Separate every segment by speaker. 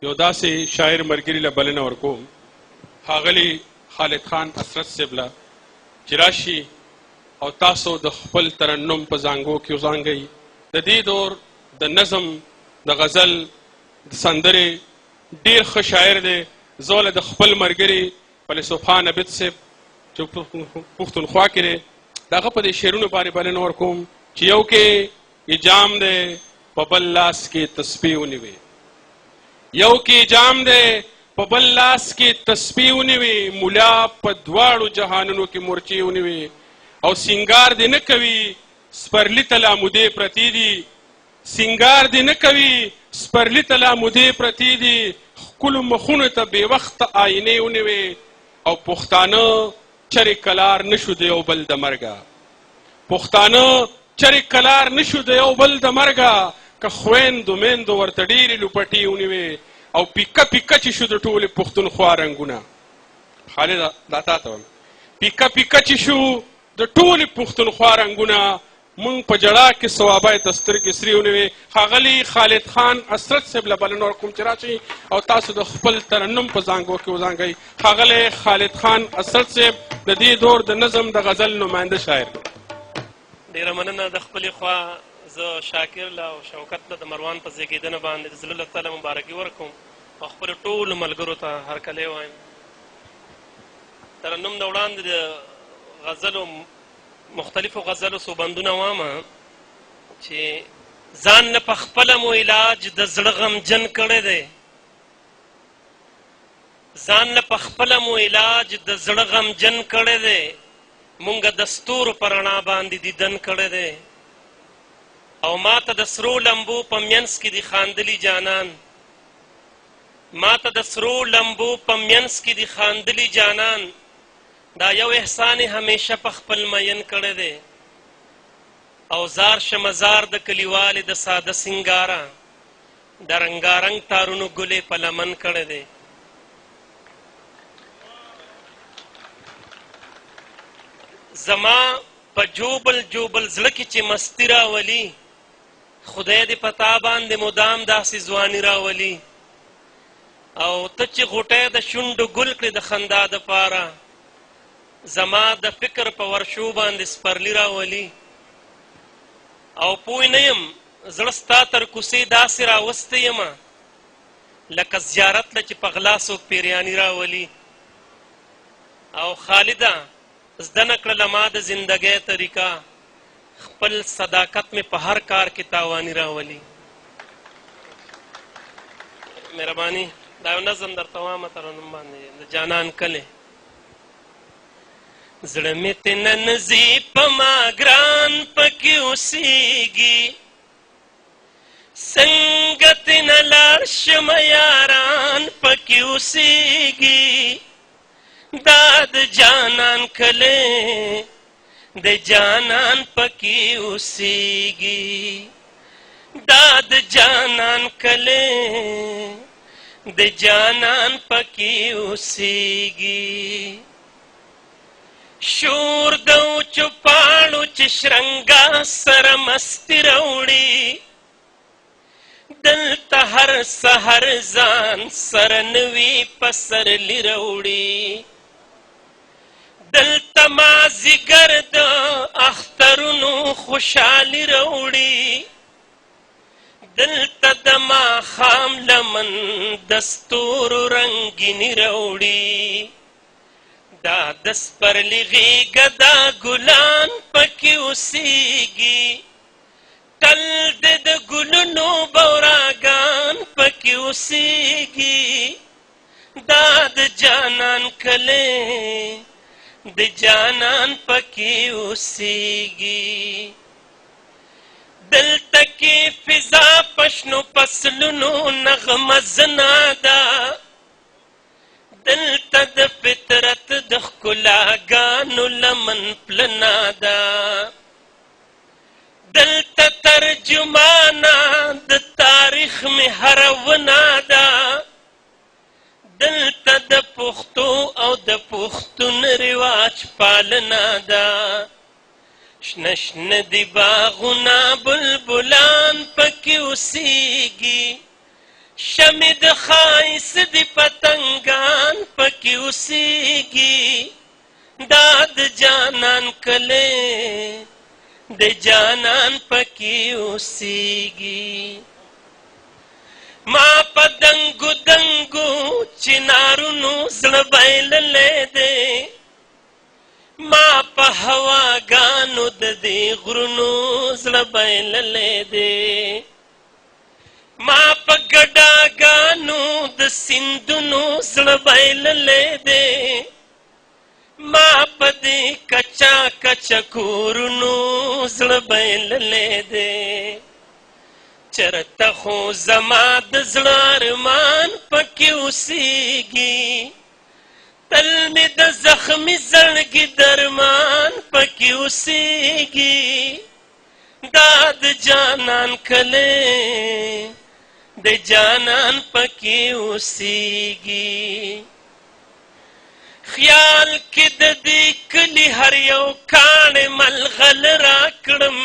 Speaker 1: یو داسې شاعر ملګري له بلنه ورکوم، ښاغلي خالد خان اسرت صاحب له چې راشي او تاسو د خپل ترنم په زانګو کې وزانګئ. د دې دور د نظم، د غزل، د سندرې ډېر ښه شاعر دی. زه له د خپل ملګري فیلسوف خان عبید صاحب چې پښتونخوا کې دی، د هغه په دې شعرونو باندې بلنه ورکوم چې یو کې یې جام دی په بل لاس کې تسبیح ونیوي، یو کې جام دی په بل لاس کې تسبیح ونیوي، مولا په دواړو جهانونو کې مورچې ونیوي، او سینګار دې نه کوي سپرلي ته لامودې پرتې دي، سینګار دې نه کوي سپرلي ته لامودې پرتې دي، ښکلو مخونو ته بې وخته آینې ونیوي، او پښتانه چرې کلار نشو د یو بل د مرګه، پښتانه چرې کلار نشو د یو بل د مرګه، که خویندو میندو ورته ډېرې لوپټې ونیوې، او پیکه پیکه چې شو د ټولې پښتونخوا رنګونه. خالد دا تا ته وایم، پیکه پیکه چې شو د ټولې پښتونخوا رنګونه، مونږ په جړا کې ثوابه ته سترګې سرې ونیوې. ښاغلي خالد خان اسرت صاحب له بلنه ورکوم چې راشئ او تاسو د خپل ترنم په زانګو کې وزانګئ. ښاغلی خالد خان اسرت صاحب د دې دور د نظم د غزل نماینده شاعر.
Speaker 2: ډېره مننه. د خپلې خوا زه شاکر له او شوکت له د مروان په زیږېدنه باندې د زړه له تله مبارکي ورکوم او خپلو ټولو ملګرو ته هرکلی وایم. ترنم د وړاندې د غزلو مختلفو غزلو سوبندونه وامه چې ځان نه په خپله مو علاج د زړه غمجن کړی دی، ځان نه په خپله مو علاج د زړه غمجن کړی دی، مونږ د ستورو په رڼا باندې دیدن کړی دی، او ما ته د سرو لمبو په منځ کې دي خاندلي جانان، ما ته د سرو لمبو په منځ کې دي خاندلي جانان، دا یو احسان همیشه په خپل مین کړی دی، او زار شمزار د کلیوالې د ساده سنګاره د رنګارنګ تارونو ګلې په لمن کړی دی. زما په جوبل جوبل زړه کې چې مستی راولي، خدای دې په تا باندې مدام داسې ځواني راولي، او ته چې غوټۍ د شونډو ګل کړې د خندا دپاره، زما د فکر په ورشو باندې سپرلي راولي، او پوه نه یم زړه ستا تر کوڅې داسې راوستی یمه لکه زیارت له چې په غلا څوک پیریاني راولي. او خالده زده نه کړله ما د زندګۍ طریقه، خپل صداقت مې په هر کار کې تاواني راولي. مهرباني دا یو نظم درته وامه ترنم باندې د جانان کلی. زړه مې ته ننځي په ما ګران پکې اوسېږي، څنګه ته نه لاړ شم یاران پکې اوسېږي، دا د جانان کلی د جانان پکې اوسېږي، دا د جانان کلی د جانان پکې اوسېږي. شور د وچو پاڼو چې شرنګا سره مستی راوړي، دلته هر سحر ځان سره نوي پسرلي راوړي، دلته مازدیګر د اخترونو خوشحالي راوړي، دلته د ماښام لمن د ستورو رنګیني راوړي، دا د سپرلي غېږه دا ګلان پکې اوسېږي، تل د ګلونو بوراګان پکې اوسېږي، دا د جانان کلی د جانان پکې اوسېږي، دلته کې فضا پشنو فصلونو نغمه زنا ده، دلته د فطرت د ښکلاګانو لمن پلنا ده، دلته ترجمانه د تاریخ مې هرونه ده، دلته د پښتو او د پښتون رواج پالنه ده، شنه شنه دي باغونه بلبلان پکې اوسېږي، شمع د ښایست د پتنګان پکې اوسېږي دا د جانان کلی د جانان پکې اوسېږي ما په دنګو دنګو چنارونو زړه بایللی دی ما په هواګانو د دې غرونو زړه بایللی دی ما په ګډاګانو د سیندونو زړه بایللی دی ما په دې کچا کچا کورونو زړه بایللی دی چرته خو زما د زړه ارمان پکې اوسېږي تل مې د زخمي زړګي درمان پکې اوسېږي دا د جانان کلی د جانان پکې اوسېږي خیال کې د دې کلي هر یو کاڼی ملغل راکړم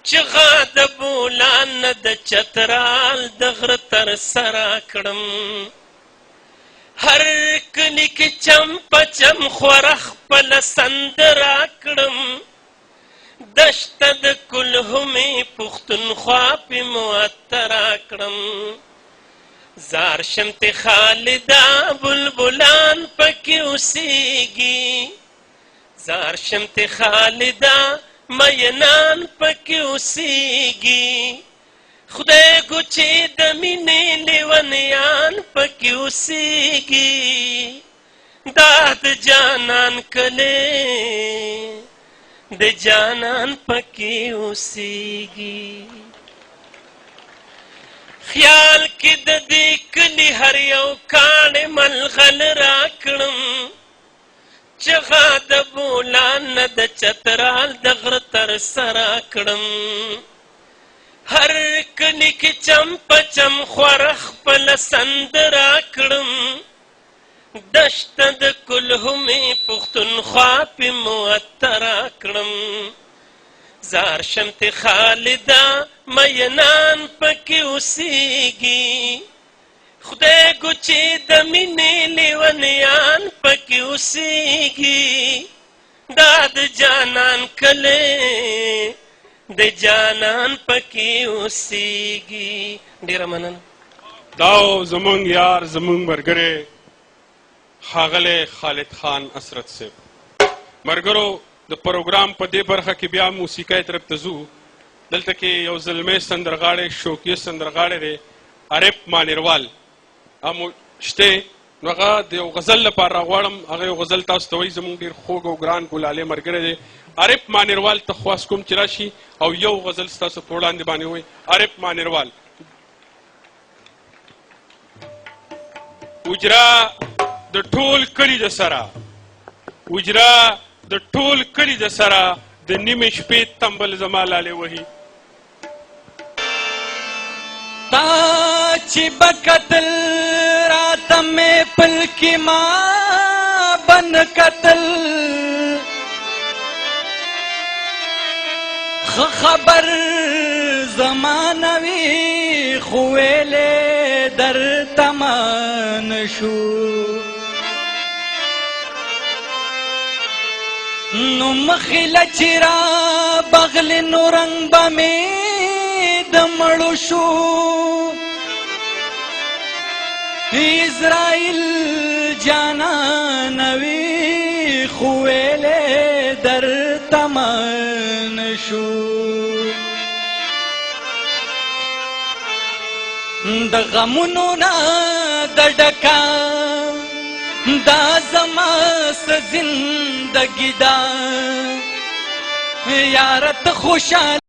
Speaker 2: چغه د بولان نه د چترال د غره تر سره کړم هر کلي کې چم په چم خوره خپله سندره کړم دشته د کلهمې پښتونخوا پې معطره کړم زار شمت خالده بلبلان پکې اوسېږي زار شمت خالده مینان پکې اوسېږي خدای ګوچې د مینې لیونیان پکې اوسېږي دا د جانان کلی د جانان پکې اوسېږي خیال کې د دې کلي هر یو کاڼی ملغل راکړم چغه د بولان نه د چترال د غره تر سره کړم هر کلي کې چم په چم خوره خپله سندره کړم دشته د کلهمې پښتونخوا پې معطره کړم زار شمت خالده مینان پکې اوسېږي خدای ګوچې د مینې لیونیان پکې اوسېږي دا د جانان کلی د جانان پکې اوسېږي ډېره مننه
Speaker 1: دا زمونږ یار زمونږ ملګری ښاغلی خالد خان اسرت صاحب ملګرو د پروګرام په دې برخه کې بیا موسیقۍ طرف ته ځو دلته کې یو زلمی سندرغاړی شوقي سندرغاړی دی عارف مانیروال شته نو هغه د یو غزل لپاره راغواړم هغه یو غزل تاسو ته وایي زموږ ډېر خوږ او ګران ګلالی ملګری دی عارف مانیروال ته خواست کوم چې راشي او یو غزل ستاسو په وړاندې باندې وایي عارف مانیروال اجرا د ټول کلي د سره اجرا د ټول کلي د سره د نیمې شپې تمبل زما لالې وهي
Speaker 3: تا چې بکتل راته مې پلکې ما بن کتل خبر زمانه وي خو ویلې درته مان شو نو مخله چې را بغلې نو رنګ به مې د مړو شو اسرائیل جانان وي خو ویلې درته مان شو د غمونو نه د ډکا دا زما زندگی دا یارت خوشحال